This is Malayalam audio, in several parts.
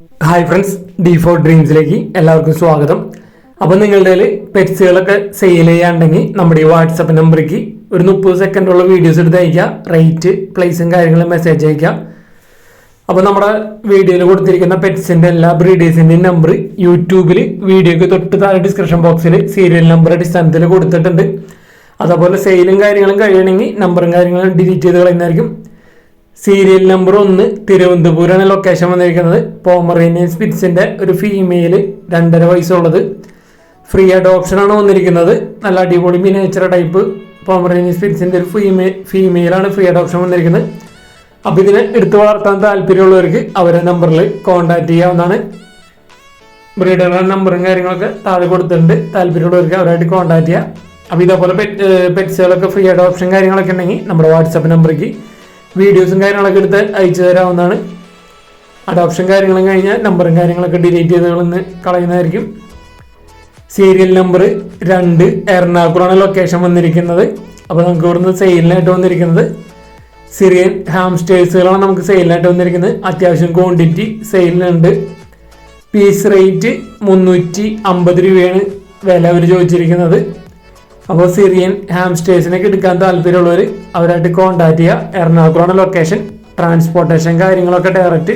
ഹായ് ഫ്രണ്ട്സ്, D4 ഡ്രീംസിലേക്ക് എല്ലാവർക്കും സ്വാഗതം. അപ്പോൾ നിങ്ങളുടെ പെറ്റ്സുകളൊക്കെ സെയിൽ ചെയ്യാണ്ടെങ്കിൽ നമ്മുടെ ഈ വാട്സപ്പ് നമ്പറിലേക്ക് ഒരു 30 സെക്കൻഡുള്ള വീഡിയോസ് എടുത്ത് അയക്കുക. റേറ്റ്, പ്ലേസും കാര്യങ്ങളും മെസ്സേജ് അയക്കുക. അപ്പോൾ നമ്മുടെ വീഡിയോയിൽ കൊടുത്തിരിക്കുന്ന പെറ്റ്സിൻ്റെ എല്ലാ ബ്രീഡേഴ്സിൻ്റെയും നമ്പർ യൂട്യൂബിൽ വീഡിയോയ്ക്ക് തൊട്ട് താഴെ ഡിസ്ക്രിപ്ഷൻ ബോക്സിൽ സീരിയൽ നമ്പർ അടിസ്ഥാനത്തിൽ കൊടുത്തിട്ടുണ്ട്. അതേപോലെ സെയിലും കാര്യങ്ങളും കഴിയണമെങ്കിൽ നമ്പറും കാര്യങ്ങളും ഡിലീറ്റ് ചെയ്ത് കളയുന്നതായിരിക്കും. സീരിയൽ നമ്പർ 1 തിരുവനന്തപുരമാണ് ലൊക്കേഷൻ വന്നിരിക്കുന്നത്. പോമറേനിയൻ സ്പിറ്റ്സിൻ്റെ ഒരു ഫീമെയിൽ 2.5 വയസ്സുള്ളത്. ഫ്രീ അഡോപ്ഷനാണ് വന്നിരിക്കുന്നത്. നല്ല അടിപൊളി മിനിയേച്ചർ ടൈപ്പ് പോമറേനിയൻ സ്പിറ്റ്സിൻ്റെ ഒരു ഫീമെയിലാണ് ഫ്രീ അഡോപ്ഷൻ വന്നിരിക്കുന്നത്. അപ്പോൾ ഇതിനെ എടുത്തു വളർത്താൻ താല്പര്യമുള്ളവർക്ക് അവരെ നമ്പറിൽ കോൺടാക്ട് ചെയ്യാവുന്നതാണ്. ബ്രീഡറുടെ നമ്പറും കാര്യങ്ങളൊക്കെ താഴെ കൊടുത്തിട്ടുണ്ട്. താല്പര്യമുള്ളവർക്ക് അവരായിട്ട് കോൺടാക്ട് ചെയ്യാം. അപ്പോൾ ഇതേപോലെ പെറ്റ്സുകളൊക്കെ ഫ്രീ അഡോപ്ഷൻ കാര്യങ്ങളൊക്കെ ഉണ്ടെങ്കിൽ നമ്മുടെ വാട്സപ്പ് നമ്പറിലേക്ക് വീഡിയോസും കാര്യങ്ങളൊക്കെ എടുത്ത് അയച്ചു തരാവുന്നതാണ്. അഡോപ്ഷൻ കാര്യങ്ങളും കഴിഞ്ഞാൽ നമ്പറും കാര്യങ്ങളൊക്കെ ഡിലീറ്റ് ചെയ്ത് കളയുന്നതായിരിക്കും. സീരിയൽ നമ്പർ 2 എറണാകുളമാണ് ലൊക്കേഷൻ വന്നിരിക്കുന്നത്. അപ്പോൾ നമുക്ക് ഇവിടുന്ന് സെയിലിനായിട്ട് വന്നിരിക്കുന്നത് സിറിയൻ ഹാംസ്റ്റേഴ്സുകളാണ് നമുക്ക് സെയിലിനായിട്ട് വന്നിരിക്കുന്നത്. അത്യാവശ്യം ക്വാണ്ടിറ്റി സെയിലിനുണ്ട്. പീസ് റേറ്റ് 350 രൂപയാണ് വില അവർ ചോദിച്ചിരിക്കുന്നത്. അപ്പോൾ സിറിയൻ ഹാംസ്റ്റേഴ്സിനൊക്കെ എടുക്കാൻ താല്പര്യമുള്ളവർ അവരായിട്ട് കോൺടാക്ട് ചെയ്യുക. എറണാകുളമാണ് ലൊക്കേഷൻ. ട്രാൻസ്പോർട്ടേഷൻ കാര്യങ്ങളൊക്കെ ഡയറക്റ്റ്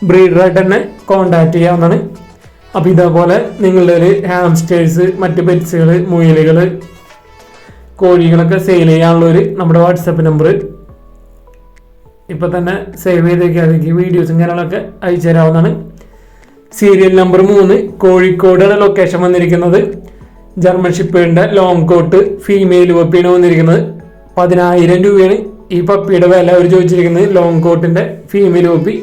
ബ്രീഡറായിട്ട് തന്നെ കോൺടാക്ട് ചെയ്യാവുന്നതാണ്. അപ്പോൾ ഇതേപോലെ നിങ്ങളുടെ ഒരു ഹാംസ്റ്റേഴ്സ്, മറ്റ് പെറ്റ്സുകൾ, മുയലുകൾ, കോഴികളൊക്കെ സെയിൽ ചെയ്യാനുള്ളവർ നമ്മുടെ വാട്സപ്പ് നമ്പർ ഇപ്പോൾ തന്നെ സേവ് ചെയ്ത് വയ്ക്കുക. അതിലേക്ക് വീഡിയോസും കാര്യങ്ങളൊക്കെ അയച്ചു തരാവുന്നതാണ്. സീരിയൽ നമ്പർ 3 കോഴിക്കോടാണ് ലൊക്കേഷൻ വന്നിരിക്കുന്നത്. ജർമ്മൻ ഷിപ്പേഡിൻ്റെ ലോങ് കോട്ട് ഫീമെയിൽ പപ്പിയാണ് വന്നിരിക്കുന്നത്. 10,000 രൂപയാണ് ഈ പപ്പിയുടെ വില അവർ ചോദിച്ചിരിക്കുന്നത്. ലോങ് കോട്ടിൻ്റെ ഫീമെയിൽ പപ്പി.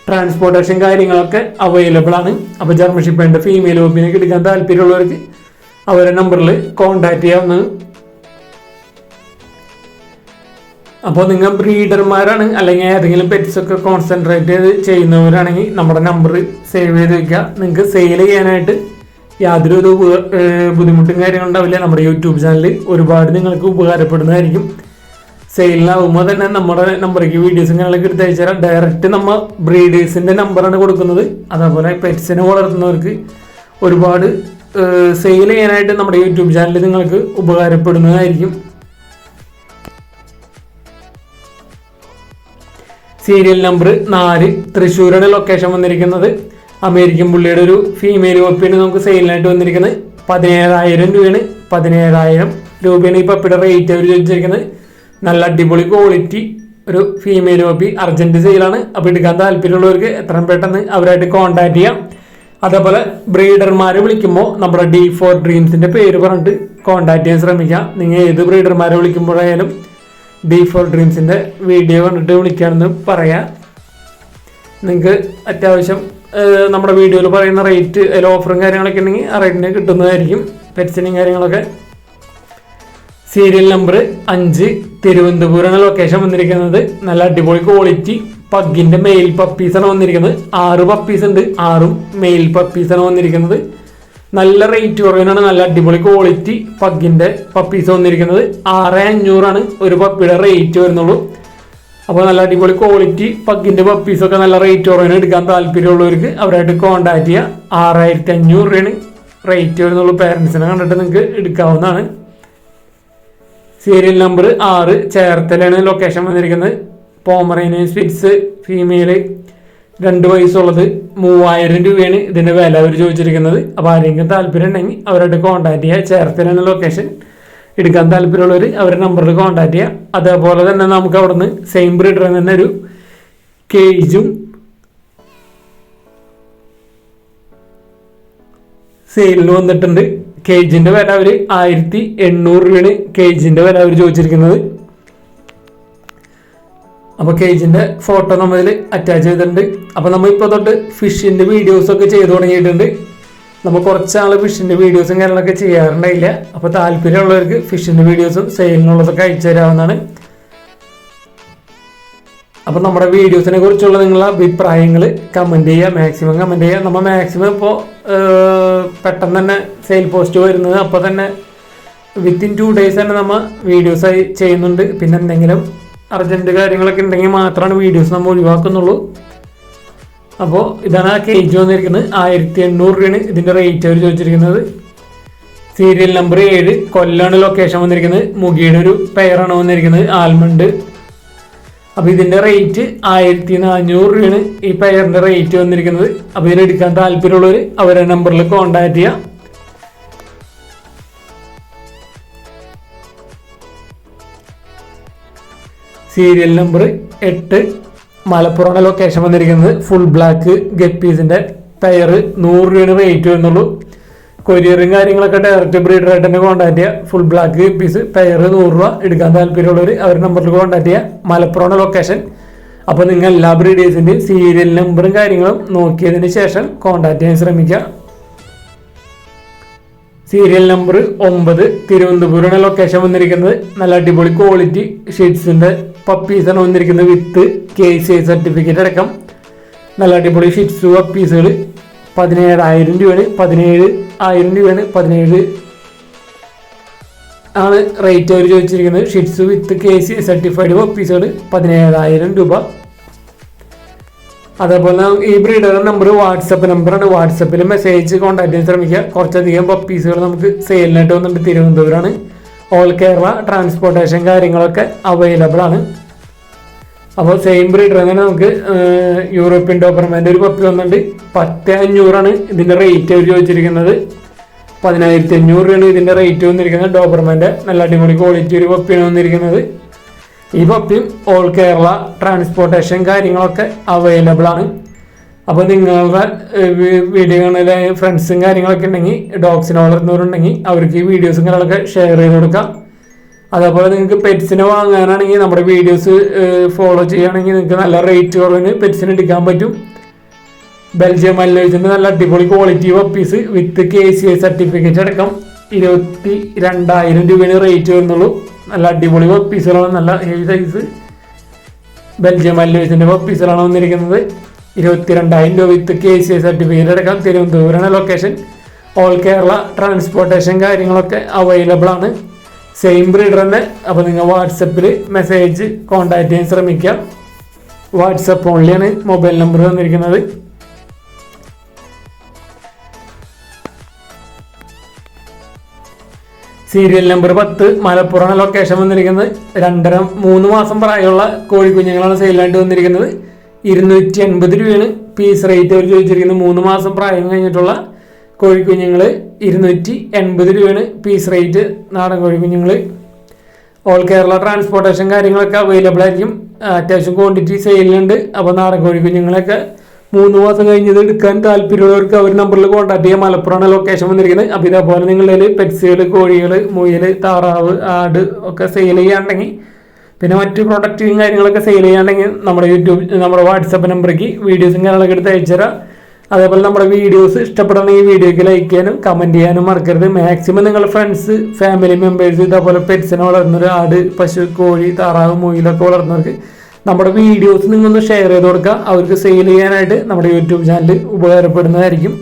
ട്രാൻസ്പോർട്ടേഷൻ കാര്യങ്ങളൊക്കെ അവൈലബിൾ ആണ്. അപ്പോൾ ജർമ്മൻ ഷിപ്പേഡിൻ്റെ ഫീമെയിൽ പപ്പിനെ എടുക്കാൻ താല്പര്യമുള്ളവർക്ക് അവരുടെ നമ്പറിൽ കോൺടാക്ട് ചെയ്യാവുന്നതാണ്. അപ്പോൾ നിങ്ങൾ ബ്രീഡർമാരാണ് അല്ലെങ്കിൽ ഏതെങ്കിലും പെറ്റ്സൊക്കെ കോൺസെൻട്രേറ്റ് ചെയ്ത് ചെയ്യുന്നവരാണെങ്കിൽ നമ്മുടെ നമ്പർ സേവ് ചെയ്ത് വയ്ക്കുക. നിങ്ങൾക്ക് സെയിൽ ചെയ്യാനായിട്ട് യാതൊരു ബുദ്ധിമുട്ടും കാര്യങ്ങളും ഉണ്ടാവില്ല. നമ്മുടെ യൂട്യൂബ് ചാനൽ ഒരുപാട് നിങ്ങൾക്ക് ഉപകാരപ്പെടുന്നതായിരിക്കും. സെയിലിനാകുമ്പോൾ തന്നെ നമ്മുടെ നമ്പറേക്ക് വീഡിയോസും കാര്യങ്ങളൊക്കെ എടുത്ത് അയച്ചു തരാം. ഡയറക്റ്റ് നമ്മൾ ബ്രീഡേഴ്സിൻ്റെ നമ്പറാണ് കൊടുക്കുന്നത്. അതേപോലെ പെറ്റ്സിനെ വളർത്തുന്നവർക്ക് ഒരുപാട് സെയിൽ ചെയ്യാനായിട്ട് നമ്മുടെ യൂട്യൂബ് ചാനൽ നിങ്ങൾക്ക് ഉപകാരപ്പെടുന്നതായിരിക്കും. സീരിയൽ നമ്പർ 4 തൃശ്ശൂരാണ് ലൊക്കേഷൻ വന്നിരിക്കുന്നത്. അമേരിക്കൻ പുള്ളിയുടെ ഒരു ഫീമെയിൽ പപ്പിയാണ് നമുക്ക് സെയിലിനായിട്ട് വന്നിരിക്കുന്നത്. 17,000 രൂപയാണ്. 17,000 രൂപയാണ് ഈ പപ്പിയുടെ റേറ്റ് അവർ ചോദിച്ചിരിക്കുന്നത്. നല്ല അടിപൊളി ക്വാളിറ്റി ഒരു ഫീമെയിൽ പപ്പി. അർജൻറ്റ് സെയിലാണ്. അപ്പോൾ എടുക്കാൻ താല്പര്യമുള്ളവർക്ക് എത്രയും പെട്ടെന്ന് അവരായിട്ട് കോൺടാക്ട് ചെയ്യാം. അതേപോലെ ബ്രീഡർമാരെ വിളിക്കുമ്പോൾ നമ്മുടെ D4 ഡ്രീംസിൻ്റെ പേര് പറഞ്ഞിട്ട് കോൺടാക്ട് ചെയ്യാൻ ശ്രമിക്കാം. നിങ്ങൾ ഏത് ബ്രീഡർമാരെ വിളിക്കുമ്പോഴായാലും D4 ഡ്രീംസിൻ്റെ വീഡിയോ കണ്ടിട്ട് വിളിക്കാമെന്ന് പറയാം. നിങ്ങൾക്ക് അത്യാവശ്യം നമ്മുടെ വീഡിയോയിൽ പറയുന്ന റേറ്റ്, അതിൽ ഓഫറും കാര്യങ്ങളൊക്കെ ഉണ്ടെങ്കിൽ ആ റേറ്റിന് കിട്ടുന്നതായിരിക്കും പെറ്റ്സിനും കാര്യങ്ങളൊക്കെ. സീരിയൽ നമ്പർ 5 തിരുവനന്തപുരമാണ് ലൊക്കേഷൻ വന്നിരിക്കുന്നത്. നല്ല അടിപൊളി ക്വാളിറ്റി പഗ്ഗിൻ്റെ മെയിൽ പപ്പീസാണ് വന്നിരിക്കുന്നത്. 6 പപ്പീസ് ഉണ്ട്. 6 മെയിൽ പപ്പീസാണ് വന്നിരിക്കുന്നത്. നല്ല റേറ്റ് കുറവിനാണ്. നല്ല അടിപൊളി ക്വാളിറ്റി പഗ്ഗിൻ്റെ പപ്പീസ് വന്നിരിക്കുന്നത്. 6,500 ഒരു പപ്പിയുടെ റേറ്റ് വരുന്നുള്ളൂ. അപ്പോൾ നല്ല അടിപൊളി ക്വാളിറ്റി പഗ്ഗിൻ്റെ പപ്പീസൊക്കെ നല്ല റേറ്റ് കുറവിന് എടുക്കാൻ താല്പര്യമുള്ളവർക്ക് അവരായിട്ട് കോൺടാക്ട് ചെയ്യുക. 6,500 രൂപയാണ് റേറ്റ് വരുന്നുള്ളൂ. പേരൻസിനെ കണ്ടിട്ട് നിങ്ങൾക്ക് എടുക്കാവുന്നതാണ്. സീരിയൽ നമ്പർ 6 ചേർത്തലാണ് ലൊക്കേഷൻ വന്നിരിക്കുന്നത്. Pomeranian spitz female 2 വയസ്സുള്ളത്. 3,000 രൂപയാണ് ഇതിൻ്റെ വില അവർ ചോദിച്ചിരിക്കുന്നത്. അപ്പോൾ ആരെങ്കിലും താല്പര്യം ഉണ്ടെങ്കിൽ അവരായിട്ട് കോൺടാക്ട് ചെയ്യുക. ചേർത്തലാണ് ലൊക്കേഷൻ. എടുക്കാൻ താല്പര്യമുള്ളവർ അവരുടെ നമ്പറിൽ കോൺടാക്ട് ചെയ്യുക. അതേപോലെ തന്നെ നമുക്ക് അവിടുന്ന് സെയിം ബ്രീഡറിൽ തന്നെ ഒരു കേജും സെയിലിന് വന്നിട്ടുണ്ട്. കേജിൻ്റെ വില അവർ 1,800 രൂപയാണ് കേജിൻ്റെ വില അവർ ചോദിച്ചിരിക്കുന്നത്. അപ്പോൾ കേജിൻ്റെ ഫോട്ടോ നമ്മളിൽ അറ്റാച്ച് ചെയ്തിട്ടുണ്ട്. അപ്പോൾ നമ്മൾ ഇപ്പോൾ തൊട്ട് ഫിഷിൻ്റെ വീഡിയോസൊക്കെ ചെയ്തു തുടങ്ങിയിട്ടുണ്ട്. നമ്മൾ കുറച്ചാൾ ഫിഷിൻ്റെ വീഡിയോസും കാര്യങ്ങളൊക്കെ ചെയ്യാറുണ്ടായില്ല. അപ്പോൾ താല്പര്യമുള്ളവർക്ക് ഫിഷിൻ്റെ വീഡിയോസും സെയിലിനുള്ളതൊക്കെ അയച്ചു തരാവുന്നതാണ്. അപ്പോൾ നമ്മുടെ വീഡിയോസിനെ കുറിച്ചുള്ള നിങ്ങളുടെ അഭിപ്രായങ്ങൾ കമൻറ്റ് ചെയ്യുക. മാക്സിമം കമൻറ്റ് ചെയ്യുക. നമ്മൾ മാക്സിമം ഇപ്പോൾ പെട്ടെന്ന് തന്നെ സെയിൽ പോസ്റ്റ് വരുന്നത് അപ്പോൾ തന്നെ വിത്തിൻ 2 days തന്നെ നമ്മൾ വീഡിയോസായി ചെയ്യുന്നുണ്ട്. പിന്നെ എന്തെങ്കിലും അർജൻറ്റ് കാര്യങ്ങളൊക്കെ ഉണ്ടെങ്കിൽ മാത്രമാണ് വീഡിയോസ് നമ്മൾ ഒഴിവാക്കുന്നുള്ളൂ. അപ്പോൾ ഇതാണ് ആ കേജ് വന്നിരിക്കുന്നത്. 1800 രൂപയാണ് ഇതിൻ്റെ റേറ്റ് അവർ ചോദിച്ചിരിക്കുന്നത്. സീരിയൽ നമ്പർ 7, കൊല്ലാണ് ലൊക്കേഷൻ വന്നിരിക്കുന്നത്. മുഗിയുടെ ഒരു പെയറാണ് വന്നിരിക്കുന്നത്, ആൽമണ്ട്. അപ്പോൾ ഇതിൻ്റെ റേറ്റ് 1400 രൂപയാണ് ഈ പെയറിൻ്റെ റേറ്റ് വന്നിരിക്കുന്നത്. അപ്പോൾ ഇതിനെടുക്കാൻ താല്പര്യമുള്ളവർ അവരുടെ നമ്പറിൽ കോൺടാക്ട് ചെയ്യാം. സീരിയൽ നമ്പർ 8, മലപ്പുറമാണ് ലൊക്കേഷൻ വന്നിരിക്കുന്നത്. ഫുൾ ബ്ലാക്ക് ഗപ്പീസിൻ്റെ പെയർ 100 രൂപയാണ് റേറ്റ് വരുന്നുള്ളൂ. കൊരിയറും കാര്യങ്ങളൊക്കെ ഡയറക്റ്റ് ബ്രീഡറായിട്ട് തന്നെ കോൺടാക്ട് ചെയ്യുക. ഫുൾ ബ്ലാക്ക് ഗപ്പീസ് പെയർ 100 രൂപ. എടുക്കാൻ താല്പര്യമുള്ളവർ അവരുടെ നമ്പറിൽ കോൺടാക്ട് ചെയ്യുക. മലപ്പുറമാണ് ലൊക്കേഷൻ. അപ്പോൾ നിങ്ങൾ എല്ലാ ബ്രീഡേഴ്സിൻ്റെയും സീരിയൽ നമ്പറും കാര്യങ്ങളും നോക്കിയതിന് ശേഷം കോൺടാക്ട് ചെയ്യാൻ ശ്രമിക്കുക. സീരിയൽ നമ്പർ 9, തിരുവനന്തപുരമാണ് ലൊക്കേഷൻ വന്നിരിക്കുന്നത്. നല്ല അടിപൊളി ക്വാളിറ്റി ഷിറ്റ്സിൻ്റെ പപ്പീസാണ് വന്നിരിക്കുന്നത് വിത്ത് KCI സർട്ടിഫിക്കറ്റ് അടക്കം. നല്ല അടിപൊളി ഷിറ്റ്സ് പപ്പീസുകൾ 17,000 രൂപയാണ്. 17,000 രൂപയാണ്. 17 ആണ് റേറ്റ് അവർ ചോദിച്ചിരിക്കുന്നത്. ഷിറ്റ്സ് വിത്ത് KCI സർട്ടിഫൈഡ് പപ്പീസുകൾ 17,000 രൂപ. അതേപോലെ ഈ ബ്രീഡറുടെ നമ്പർ വാട്സപ്പ് നമ്പറാണ്. വാട്സപ്പിൽ മെസ്സേജ് കോൺടാക്ട് ചെയ്യാൻ ശ്രമിക്കുക. കുറച്ചധികം പപ്പീസുകൾ നമുക്ക് സെയിലിനായിട്ട് വന്നിട്ട് തിരുവനന്തപുരമാണ്. ഓൾ കേരള ട്രാൻസ്പോർട്ടേഷൻ കാര്യങ്ങളൊക്കെ അവൈലബിൾ ആണ്. അപ്പോൾ സെയിം ബ്രീഡർ തന്നെ നമുക്ക് യൂറോപ്യൻ ഡോബർമാൻ്റെ ഒരു പപ്പി വന്നിട്ടുണ്ട്. 10,500 ഇതിൻ്റെ റേറ്റ് അവർ ചോദിച്ചിരിക്കുന്നത്. 10,500 രൂപയാണ് ഇതിൻ്റെ റേറ്റ് വന്നിരിക്കുന്നത്. ഡോബർമാൻ്റെ നല്ല അടിപൊളി ക്വാളിറ്റി ഒരു പപ്പിയാണ് വന്നിരിക്കുന്നത്. ഈ പപ്പിയും ഓൾ കേരള ട്രാൻസ്പോർട്ടേഷൻ കാര്യങ്ങളൊക്കെ അവൈലബിൾ ആണ്. അപ്പോൾ നിങ്ങളുടെ വീഡിയോകളിലെ ഫ്രണ്ട്സും കാര്യങ്ങളൊക്കെ ഉണ്ടെങ്കിൽ ഡോഗ്സിനെ വളർത്തുന്നവരുണ്ടെങ്കിൽ അവർക്ക് ഈ വീഡിയോസും കാര്യങ്ങളൊക്കെ ഷെയർ ചെയ്ത് കൊടുക്കാം. അതേപോലെ നിങ്ങൾക്ക് പെറ്റ്സിനെ വാങ്ങാനാണെങ്കിൽ നമ്മുടെ വീഡിയോസ് ഫോളോ ചെയ്യുകയാണെങ്കിൽ നിങ്ങൾക്ക് നല്ല റേറ്റ് കുറവിന് പെറ്റ്സിന് എടുക്കാൻ പറ്റും. ബെൽജിയം മല്ലേജിൻ്റെ നല്ല അടിപൊളി ക്വാളിറ്റി പപ്പീസ് വിത്ത് KCI സർട്ടിഫിക്കറ്റ് അടക്കം 22,000 രൂപയാണ് റേറ്റ് വരുന്നുള്ളൂ. നല്ല അടിപൊളി പപ്പീസുകളാണ്. നല്ല ഹെവി സൈസ് ബെൽജിയം മല്ലേജിൻ്റെ പപ്പീസുകളാണ് വന്നിരിക്കുന്നത്. 22,000 രൂപ വിത്ത് KCI സർട്ടിഫിക്കറ്റ് അടക്കം. തിരുവനന്തപുരമാണ് ലൊക്കേഷൻ. ഓൾ കേരള ട്രാൻസ്പോർട്ടേഷൻ കാര്യങ്ങളൊക്കെ അവൈലബിൾ ആണ്. സെയിം ബ്രീഡർ തന്നെ. അപ്പോൾ നിങ്ങൾ വാട്സപ്പിൽ മെസ്സേജ് കോൺടാക്ട് ചെയ്യാൻ ശ്രമിക്കുക. വാട്സപ്പ് ഓൺലിയാണ് മൊബൈൽ നമ്പർ തന്നിരിക്കുന്നത്. സീരിയൽ നമ്പർ 10, മലപ്പുറമാണ് ലൊക്കേഷൻ വന്നിരിക്കുന്നത്. 2.5-3 മാസം പ്രായമുള്ള കോഴിക്കുഞ്ഞുങ്ങളാണ് സെയിലായിട്ട് വന്നിരിക്കുന്നത്. 280 രൂപയാണ് പീസ് റേറ്റ് അവർ ചോദിച്ചിരിക്കുന്നത്. 3 മാസം പ്രായം കഴിഞ്ഞിട്ടുള്ള കോഴിക്കുഞ്ഞുങ്ങൾ 280 രൂപയാണ് പീസ് റേറ്റ്. നാടൻ കോഴിക്കുഞ്ഞുങ്ങൾ ഓൾ കേരള ട്രാൻസ്പോർട്ടേഷൻ കാര്യങ്ങളൊക്കെ അവൈലബിൾ ആയിരിക്കും. അത്യാവശ്യം ക്വാണ്ടിറ്റി സെയിലുണ്ട്. അപ്പോൾ നാടൻ കോഴിക്കുഞ്ഞുങ്ങളൊക്കെ 3 മാസം കഴിഞ്ഞത് എടുക്കാൻ താല്പര്യമുള്ളവർക്ക് അവർ നമ്പറിൽ കോൺടാക്ട് ചെയ്യാം. മലപ്പുറമാണ് ലൊക്കേഷൻ വന്നിരിക്കുന്നത്. അപ്പോൾ ഇതേപോലെ നിങ്ങളുടെ പെറ്റ്സുകൾ, കോഴികൾ, മുയൽ, താറാവ്, ആട് ഒക്കെ സെയിൽ ചെയ്യാണ്ടെങ്കിൽ, പിന്നെ മറ്റു പ്രൊഡക്റ്റും കാര്യങ്ങളൊക്കെ സെയിൽ ചെയ്യാണ്ടെങ്കിൽ നമ്മുടെ വാട്സപ്പ് നമ്പറേക്ക് വീഡിയോസും കാര്യങ്ങളൊക്കെ എടുത്ത് അയച്ചുതരാം. അതേപോലെ നമ്മുടെ വീഡിയോസ് ഇഷ്ടപ്പെടണമെങ്കിൽ വീഡിയോയ്ക്ക് ലൈക്ക് ചെയ്യാനും കമൻറ്റ് ചെയ്യാനും മറക്കരുത്. മാക്സിമം നിങ്ങളുടെ ഫ്രണ്ട്സ്, ഫാമിലി മെമ്പേഴ്സ്, ഇതേപോലെ പെറ്റ്സിനെ വളർത്തുന്നവർ, ആട്, പശു, കോഴി, താറാവ്, മുയിലൊക്കെ വളർത്തുന്നവർക്ക് നമ്മുടെ വീഡിയോസ് നിങ്ങളൊന്ന് ഷെയർ ചെയ്ത് കൊടുക്കുക. അവർക്ക് സെയിൽ ചെയ്യാനായിട്ട് നമ്മുടെ യൂട്യൂബ് ചാനൽ ഉപകാരപ്പെടുന്നതായിരിക്കും.